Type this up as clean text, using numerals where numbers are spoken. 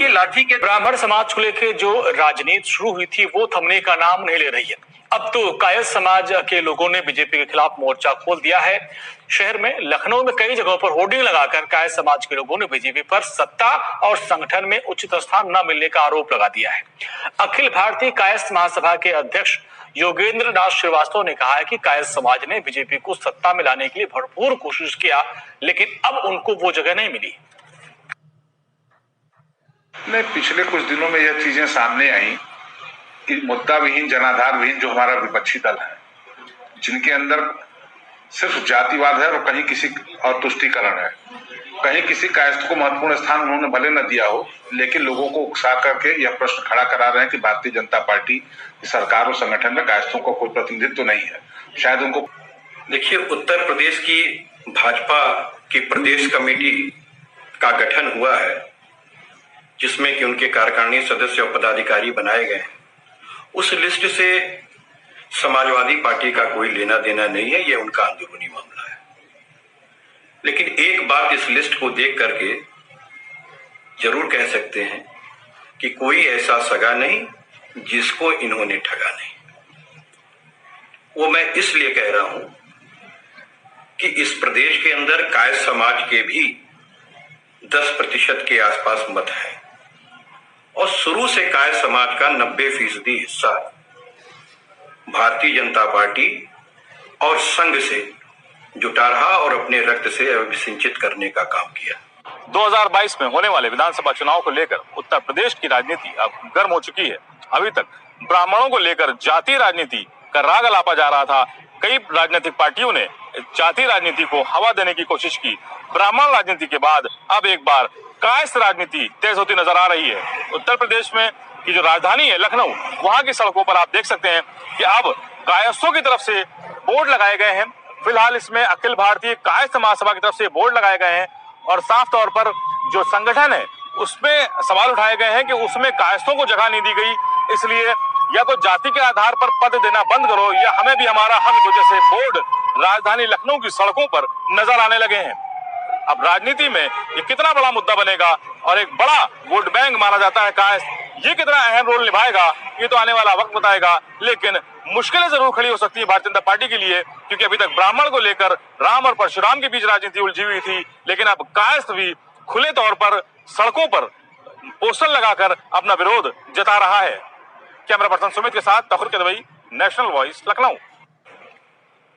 लाठी के ब्राह्मण समाज को लेकर जो राजनीति शुरू हुई थी वो थमने का नाम नहीं ले रही है। अब तो कायस्थ समाज के लोगों ने बीजेपी के खिलाफ मोर्चा खोल दिया है। शहर में, लखनऊ में कई जगहों पर होर्डिंग लगाकर कायस्थ समाज के लोगों ने बीजेपी पर सत्ता और संगठन में उचित स्थान न मिलने का आरोप लगा दिया है। अखिल भारतीय कायस्थ महासभा के अध्यक्ष योगेंद्र नाथ श्रीवास्तव ने कहा है कि कायस्थ समाज ने बीजेपी को सत्ता में लाने के लिए भरपूर कोशिश किया, लेकिन अब उनको वो जगह नहीं मिली। पिछले कुछ दिनों में यह चीजें सामने आई कि मुद्दा विहीन, जनाधार विहीन जो हमारा विपक्षी दल है, जिनके अंदर सिर्फ जातिवाद है और कहीं किसी और तुष्टीकरण है, कहीं किसी कायस्थ को महत्वपूर्ण स्थान उन्होंने भले न दिया हो, लेकिन लोगों को उकसा करके यह प्रश्न खड़ा करा रहे हैं कि भारतीय जनता पार्टी सरकार और संगठन में कायस्थों का कोई प्रतिनिधित्व तो नहीं है। शायद उनको देखिए, उत्तर प्रदेश की भाजपा की प्रदेश कमेटी का गठन हुआ है, जिसमें कि उनके कार्यकारिणी सदस्य और पदाधिकारी बनाए गए हैं। उस लिस्ट से समाजवादी पार्टी का कोई लेना देना नहीं है, यह उनका अंदरूनी मामला है। लेकिन एक बात इस लिस्ट को देख करके जरूर कह सकते हैं कि कोई ऐसा सगा नहीं जिसको इन्होंने ठगा नहीं। वो मैं इसलिए कह रहा हूं कि इस प्रदेश के अंदर कायस्थ समाज के भी 10% के आसपास मत है और शुरू से कायस्थ समाज का 90% हिस्सा भारतीय जनता पार्टी और संघ से जुटा रहा और अपने रक्त से अभिसिंचित करने का काम किया। 2022 में होने वाले विधानसभा चुनाव को लेकर उत्तर प्रदेश की राजनीति अब गर्म हो चुकी है। अभी तक ब्राह्मणों को लेकर जातीय राजनीति का राग अलापा जा रहा था। कई राजनीतिक पार्टियों ने जातीय राजनीति को हवा देने की कोशिश की। ब्राह्मण राजनीति के बाद अब एक बार कायस्थ राजनीति तेज होती नजर आ रही है। उत्तर प्रदेश में की जो राजधानी है लखनऊ, वहां की सड़कों पर आप देख सकते हैं कि अब कायस्थों की तरफ से बोर्ड लगाए गए हैं। फिलहाल इसमें अखिल भारतीय कायस्थ महासभा की तरफ से बोर्ड लगाए गए हैं और साफ तौर पर जो संगठन है उसमें सवाल उठाए गए हैं कि उसमें कायस्थों को जगह नहीं दी गई, इसलिए या तो जाति के आधार पर पद देना बंद करो या हमें भी हमारा हक दो जैसे बोर्ड राजधानी लखनऊ की सड़कों पर नजर आने लगे हैं। अब राजनीति में ये कितना बड़ा मुद्दा बनेगा और एक बड़ा वोट बैंक माना जाता है कायस्थ, ये कितना अहम रोल निभाएगा ये तो आने वाला वक्त बताएगा। लेकिन मुश्किलें जरूर खड़ी हो सकती है भारतीय जनता पार्टी के लिए, क्योंकि अभी तक ब्राह्मण को लेकर राम और परशुराम के बीच राजनीति उलझी हुई थी, लेकिन अब कायस्थ भी खुले तौर पर सड़कों पर पोस्टर लगाकर अपना विरोध जता रहा है। कैमरा पर्सन सुमित के साथ तखुर के दवाई, नेशनल वॉइस, लखनऊ।